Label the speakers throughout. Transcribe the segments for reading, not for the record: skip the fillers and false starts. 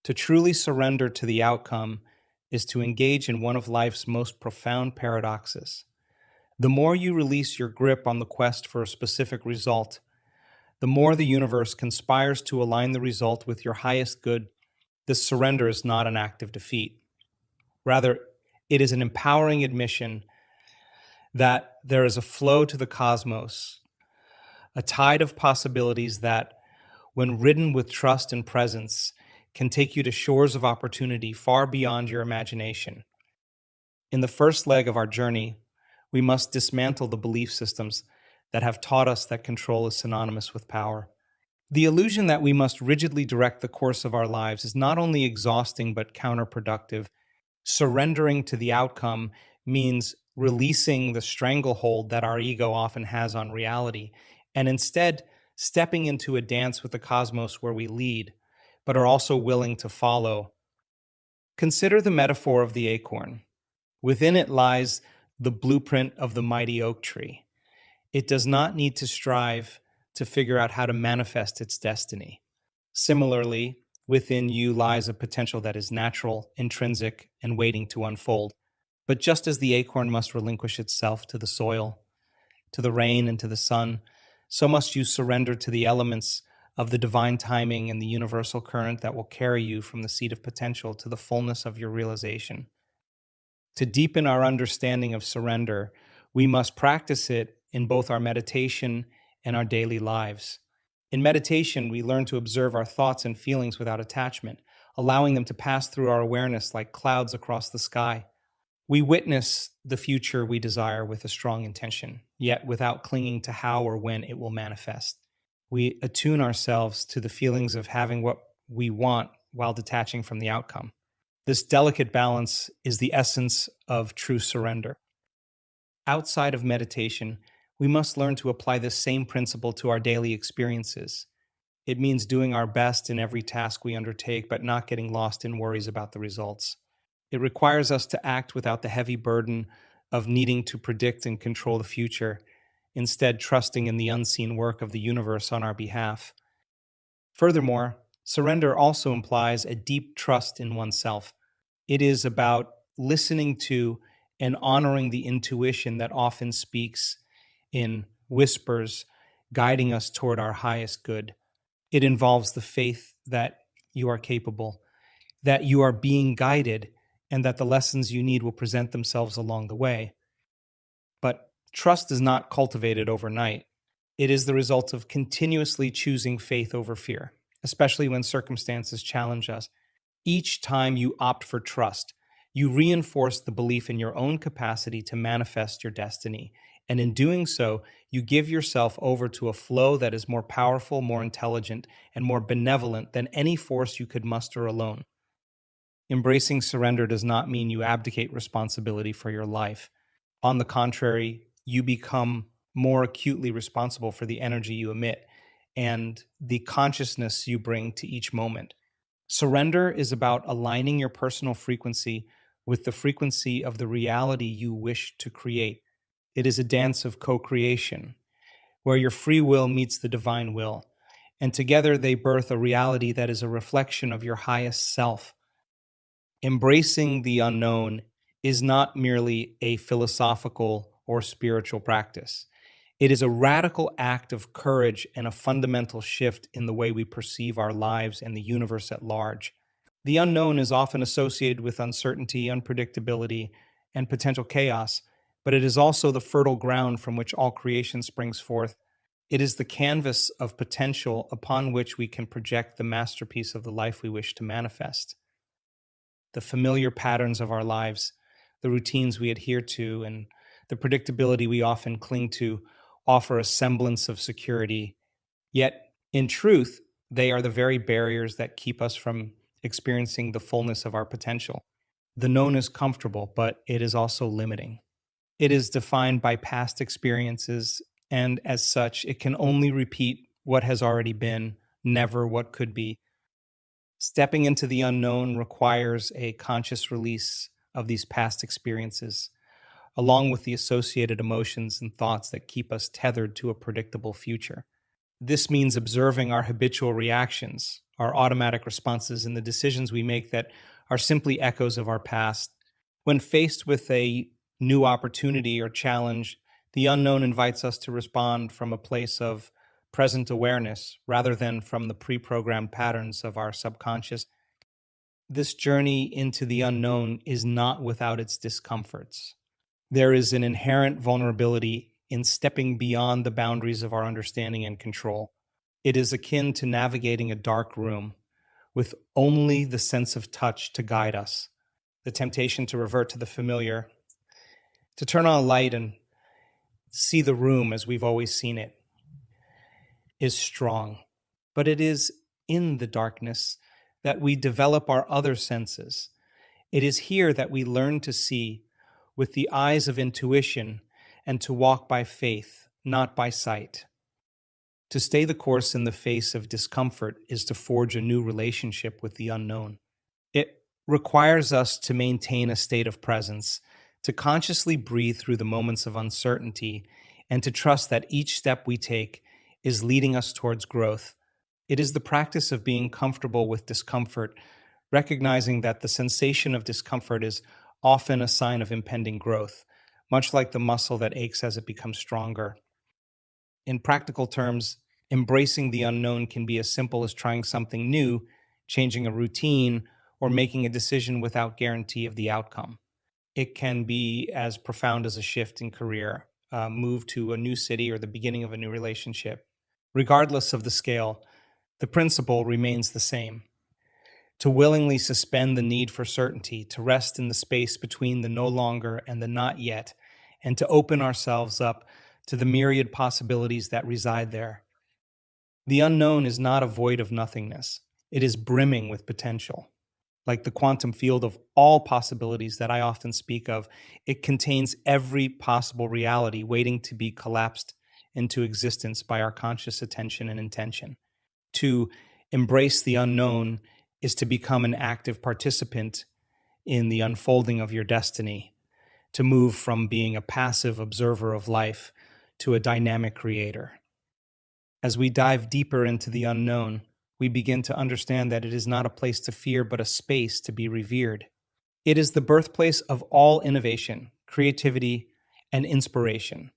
Speaker 1: To truly surrender to the outcome is to engage in one of life's most profound paradoxes. The more you release your grip on the quest for a specific result, the more the universe conspires to align the result with your highest good. This surrender is not an act of defeat. Rather, it is an empowering admission that there is a flow to the cosmos, a tide of possibilities that, when ridden with trust and presence, can take you to shores of opportunity far beyond your imagination. In the first leg of our journey, we must dismantle the belief systems that have taught us that control is synonymous with power. The illusion that we must rigidly direct the course of our lives is not only exhausting but counterproductive. Surrendering to the outcome means releasing the stranglehold that our ego often has on reality, and instead stepping into a dance with the cosmos where we lead, but are also willing to follow. Consider the metaphor of the acorn. Within it lies the blueprint of the mighty oak tree. It does not need to strive to figure out how to manifest its destiny. Similarly, within you lies a potential that is natural, intrinsic, and waiting to unfold. But just as the acorn must relinquish itself to the soil, to the rain, and to the sun, so must you surrender to the elements of the divine timing and the universal current that will carry you from the seed of potential to the fullness of your realization. To deepen our understanding of surrender, we must practice it in both our meditation and our daily lives. In meditation, we learn to observe our thoughts and feelings without attachment, allowing them to pass through our awareness like clouds across the sky. We witness the future we desire with a strong intention, yet without clinging to how or when it will manifest. We attune ourselves to the feelings of having what we want while detaching from the outcome. This delicate balance is the essence of true surrender. Outside of meditation, we must learn to apply this same principle to our daily experiences. It means doing our best in every task we undertake, but not getting lost in worries about the results. It requires us to act without the heavy burden of needing to predict and control the future, instead trusting in the unseen work of the universe on our behalf. Furthermore, surrender also implies a deep trust in oneself. It is about listening to and honoring the intuition that often speaks in whispers, guiding us toward our highest good. It involves the faith that you are capable, that you are being guided, and that the lessons you need will present themselves along the way. But trust is not cultivated overnight. It is the result of continuously choosing faith over fear, especially when circumstances challenge us. Each time you opt for trust, you reinforce the belief in your own capacity to manifest your destiny. And in doing so, you give yourself over to a flow that is more powerful, more intelligent, and more benevolent than any force you could muster alone. Embracing surrender does not mean you abdicate responsibility for your life. On the contrary, you become more acutely responsible for the energy you emit and the consciousness you bring to each moment. Surrender is about aligning your personal frequency with the frequency of the reality you wish to create. It is a dance of co-creation, where your free will meets the divine will, and together they birth a reality that is a reflection of your highest self. Embracing the unknown is not merely a philosophical or spiritual practice. It is a radical act of courage and a fundamental shift in the way we perceive our lives and the universe at large. The unknown is often associated with uncertainty, unpredictability, and potential chaos, but it is also the fertile ground from which all creation springs forth. It is the canvas of potential upon which we can project the masterpiece of the life we wish to manifest. The familiar patterns of our lives, the routines we adhere to, and the predictability we often cling to offer a semblance of security. Yet, in truth, they are the very barriers that keep us from experiencing the fullness of our potential. The known is comfortable, but it is also limiting. It is defined by past experiences, and as such, it can only repeat what has already been, never what could be. Stepping into the unknown requires a conscious release of these past experiences, along with the associated emotions and thoughts that keep us tethered to a predictable future. This means observing our habitual reactions, our automatic responses, and the decisions we make that are simply echoes of our past. When faced with a new opportunity or challenge, the unknown invites us to respond from a place of present awareness rather than from the pre programmed patterns of our subconscious. This journey into the unknown is not without its discomforts. There is an inherent vulnerability in stepping beyond the boundaries of our understanding and control. It is akin to navigating a dark room with only the sense of touch to guide us, the temptation to revert to the familiar, to turn on a light and see the room as we've always seen it, is strong. But it is in the darkness that we develop our other senses. It is here that we learn to see with the eyes of intuition and to walk by faith, not by sight. To stay the course in the face of discomfort is to forge a new relationship with the unknown. It requires us to maintain a state of presence, to consciously breathe through the moments of uncertainty, and to trust that each step we take is leading us towards growth. It is the practice of being comfortable with discomfort, recognizing that the sensation of discomfort is often a sign of impending growth, much like the muscle that aches as it becomes stronger. In practical terms, embracing the unknown can be as simple as trying something new, changing a routine, or making a decision without guarantee of the outcome. It can be as profound as a shift in career, a move to a new city, or the beginning of a new relationship. Regardless of the scale, the principle remains the same: to willingly suspend the need for certainty, to rest in the space between the no longer and the not yet, and to open ourselves up to the myriad possibilities that reside there. The unknown is not a void of nothingness, it is brimming with potential. Like the quantum field of all possibilities that I often speak of, it contains every possible reality waiting to be collapsed into existence by our conscious attention and intention. To embrace the unknown is to become an active participant in the unfolding of your destiny, to move from being a passive observer of life to a dynamic creator. As we dive deeper into the unknown, we begin to understand that it is not a place to fear, but a space to be revered. It is the birthplace of all innovation, creativity, and inspiration.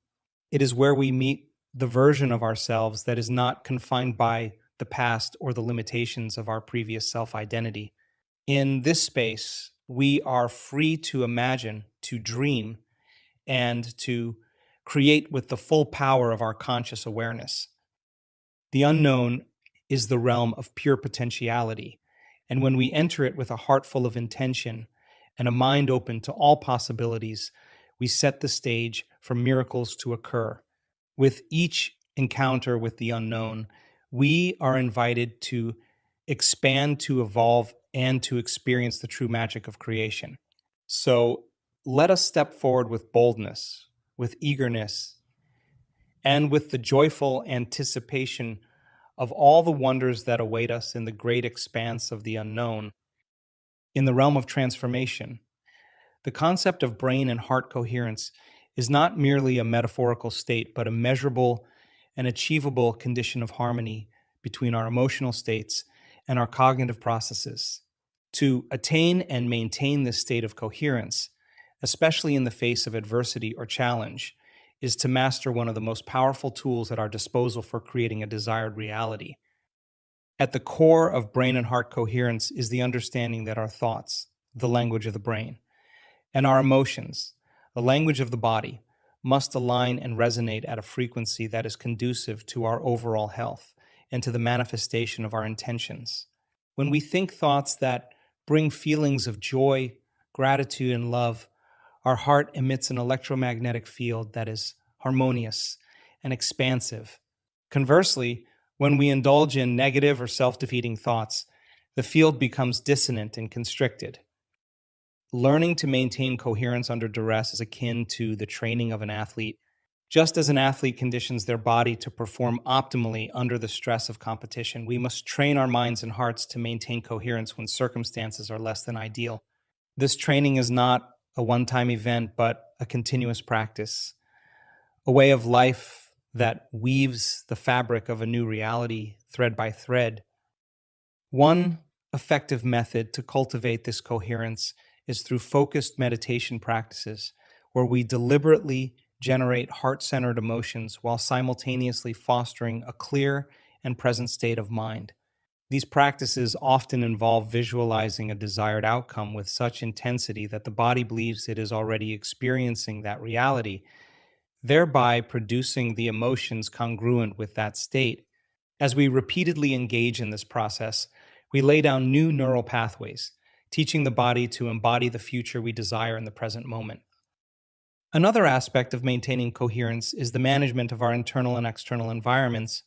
Speaker 1: It is where we meet the version of ourselves that is not confined by the past or the limitations of our previous self identity. In this space, we are free to imagine, to dream, and to create with the full power of our conscious awareness. The unknown is the realm of pure potentiality, and when we enter it with a heart full of intention and a mind open to all possibilities, we set the stage for miracles to occur. With each encounter with the unknown, we are invited to expand, to evolve, and to experience the true magic of creation. So let us step forward with boldness, with eagerness, and with the joyful anticipation of all the wonders that await us in the great expanse of the unknown. In the realm of transformation, the concept of brain and heart coherence is not merely a metaphorical state, but a measurable and achievable condition of harmony between our emotional states and our cognitive processes. To attain and maintain this state of coherence, especially in the face of adversity or challenge, is to master one of the most powerful tools at our disposal for creating a desired reality. At the core of brain and heart coherence is the understanding that our thoughts, the language of the brain, and our emotions, the language of the body, must align and resonate at a frequency that is conducive to our overall health and to the manifestation of our intentions. When we think thoughts that bring feelings of joy, gratitude, and love, our heart emits an electromagnetic field that is harmonious and expansive. Conversely, when we indulge in negative or self-defeating thoughts, the field becomes dissonant and constricted. Learning to maintain coherence under duress is akin to the training of an athlete. Just as an athlete conditions their body to perform optimally under the stress of competition, we must train our minds and hearts to maintain coherence when circumstances are less than ideal. This training is not a one-time event, but a continuous practice, a way of life that weaves the fabric of a new reality thread by thread. One effective method to cultivate this coherence is through focused meditation practices, where we deliberately generate heart centered emotions while simultaneously fostering a clear and present state of mind. These practices often involve visualizing a desired outcome with such intensity that the body believes it is already experiencing that reality, thereby producing the emotions congruent with that state. As we repeatedly engage in this process, we lay down new neural pathways, teaching the body to embody the future we desire in the present moment. Another aspect of maintaining coherence is the management of our internal and external environments.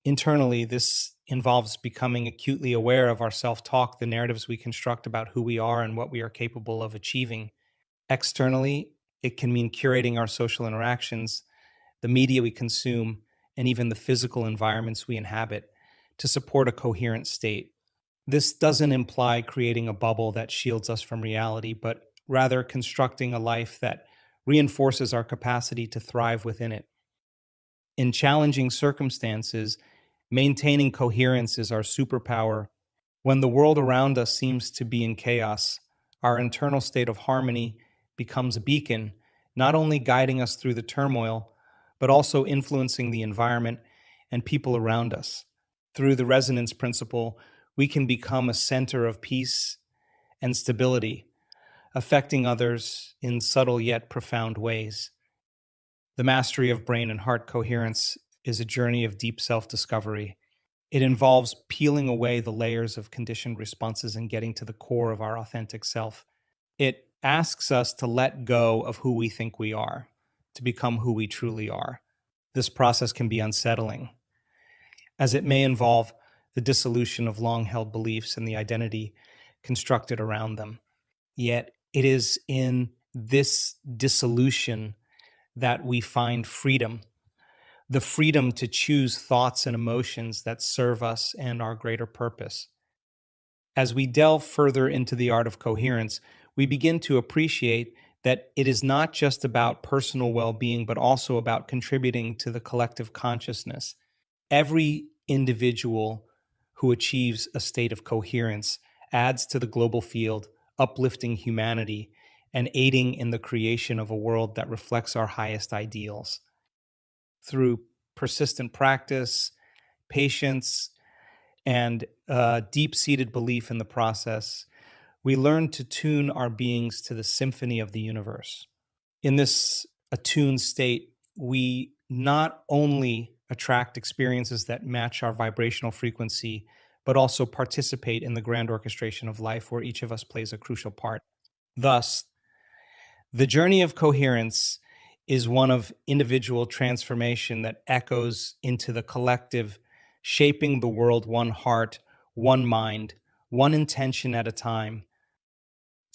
Speaker 1: Internally, this involves becoming acutely aware of our self talk, the narratives we construct about who we are and what we are capable of achieving. Externally, it can mean curating our social interactions, the media we consume, and even the physical environments we inhabit to support a coherent state. This doesn't imply creating a bubble that shields us from reality, but rather constructing a life that reinforces our capacity to thrive within it. In challenging circumstances, maintaining coherence is our superpower. When the world around us seems to be in chaos, our internal state of harmony becomes a beacon, not only guiding us through the turmoil, but also influencing the environment and people around us. Through the resonance principle, we can become a center of peace and stability, affecting others in subtle yet profound ways. The mastery of brain and heart coherence is a journey of deep self discovery. It involves peeling away the layers of conditioned responses and getting to the core of our authentic self. It asks us to let go of who we think we are, to become who we truly are. This process can be unsettling, as it may involve the dissolution of long held beliefs and the identity constructed around them. Yet, it is in this dissolution that we find freedom, the freedom to choose thoughts and emotions that serve us and our greater purpose. As we delve further into the art of coherence, we begin to appreciate that it is not just about personal well being, but also about contributing to the collective consciousness. Every individual who achieves a state of coherence adds to the global field, uplifting humanity and aiding in the creation of a world that reflects our highest ideals. Through persistent practice, patience, and deep seated belief in the process, we learn to tune our beings to the symphony of the universe. In this attuned state, we not only attract experiences that match our vibrational frequency, but also participate in the grand orchestration of life where each of us plays a crucial part. Thus, the journey of coherence is one of individual transformation that echoes into the collective, shaping the world one heart, one mind, one intention at a time.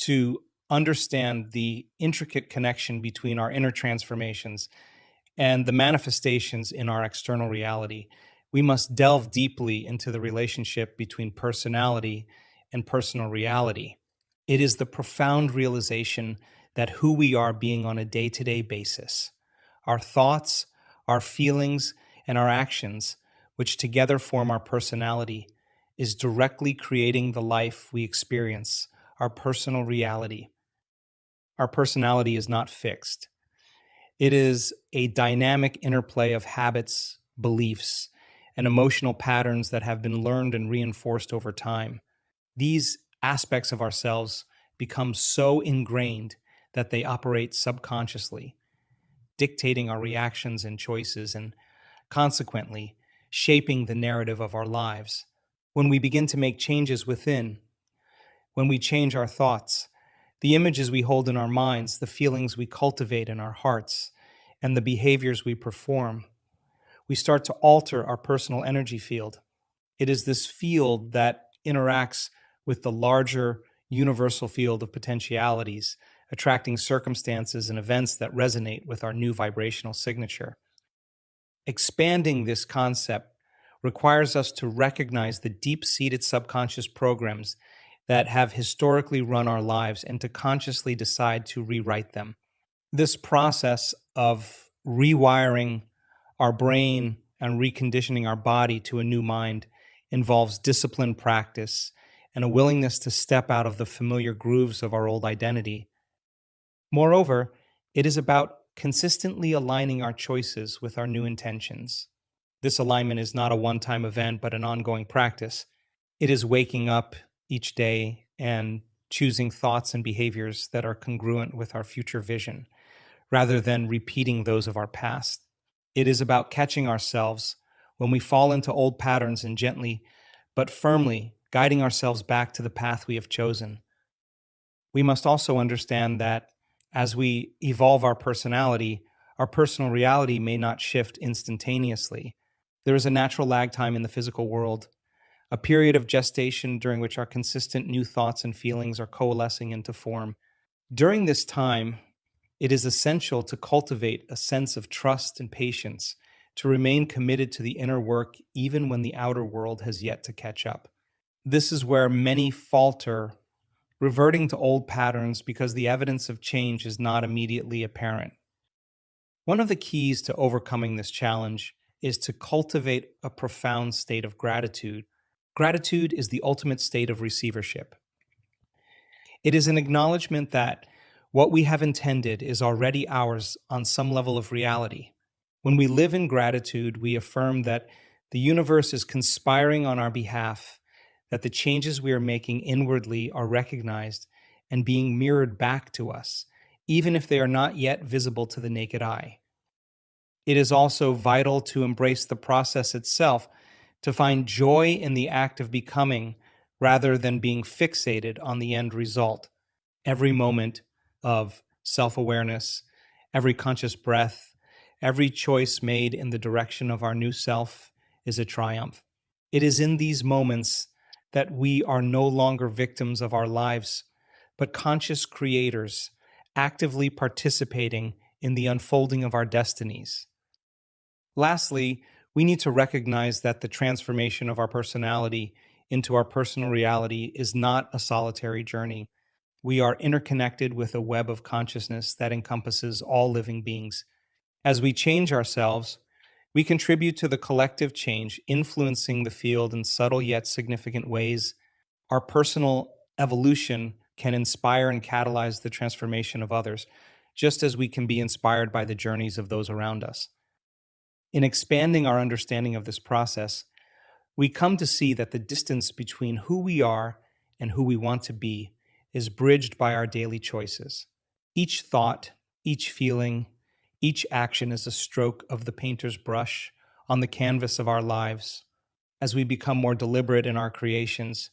Speaker 1: To understand the intricate connection between our inner transformations and the manifestations in our external reality, we must delve deeply into the relationship between personality and personal reality. It is the profound realization that who we are being on a day to day basis, our thoughts, our feelings, and our actions, which together form our personality, is directly creating the life we experience, our personal reality. Our personality is not fixed. It is a dynamic interplay of habits, beliefs, and emotional patterns that have been learned and reinforced over time. These aspects of ourselves become so ingrained that they operate subconsciously, dictating our reactions and choices, and consequently shaping the narrative of our lives. When we begin to make changes within, when we change our thoughts, the images we hold in our minds, the feelings we cultivate in our hearts, and the behaviors we perform, we start to alter our personal energy field. It is this field that interacts with the larger universal field of potentialities, attracting circumstances and events that resonate with our new vibrational signature. Expanding this concept requires us to recognize the deep seated subconscious programs that have historically run our lives and to consciously decide to rewrite them. This process of rewiring our brain and reconditioning our body to a new mind involves disciplined practice and a willingness to step out of the familiar grooves of our old identity. Moreover, it is about consistently aligning our choices with our new intentions. This alignment is not a one time event, but an ongoing practice. It is waking up each day and choosing thoughts and behaviors that are congruent with our future vision, rather than repeating those of our past. It is about catching ourselves when we fall into old patterns and gently but firmly guiding ourselves back to the path we have chosen. We must also understand that as we evolve our personal reality may not shift instantaneously. There is a natural lag time in the physical world, a period of gestation during which our consistent new thoughts and feelings are coalescing into form. During this time, it is essential to cultivate a sense of trust and patience, to remain committed to the inner work even when the outer world has yet to catch up. This is where many falter, reverting to old patterns because the evidence of change is not immediately apparent. One of the keys to overcoming this challenge is to cultivate a profound state of gratitude. Gratitude is the ultimate state of receivership. It is an acknowledgement that what we have intended is already ours on some level of reality. When we live in gratitude, we affirm that the universe is conspiring on our behalf, that the changes we are making inwardly are recognized and being mirrored back to us, even if they are not yet visible to the naked eye. It is also vital to embrace the process itself, to find joy in the act of becoming rather than being fixated on the end result. Every moment of self awareness, every conscious breath, every choice made in the direction of our new self is a triumph. It is in these moments that we are no longer victims of our lives, but conscious creators, actively participating in the unfolding of our destinies. Lastly, we need to recognize that the transformation of our personality into our personal reality is not a solitary journey. We are interconnected with a web of consciousness that encompasses all living beings. As we change ourselves, we contribute to the collective change, influencing the field in subtle yet significant ways. Our personal evolution can inspire and catalyze the transformation of others, just as we can be inspired by the journeys of those around us. In expanding our understanding of this process, we come to see that the distance between who we are and who we want to be is bridged by our daily choices. Each thought, each feeling, each action is a stroke of the painter's brush on the canvas of our lives. As we become more deliberate in our creations,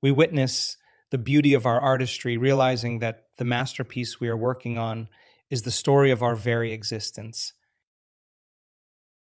Speaker 1: we witness the beauty of our artistry, realizing that the masterpiece we are working on is the story of our very existence.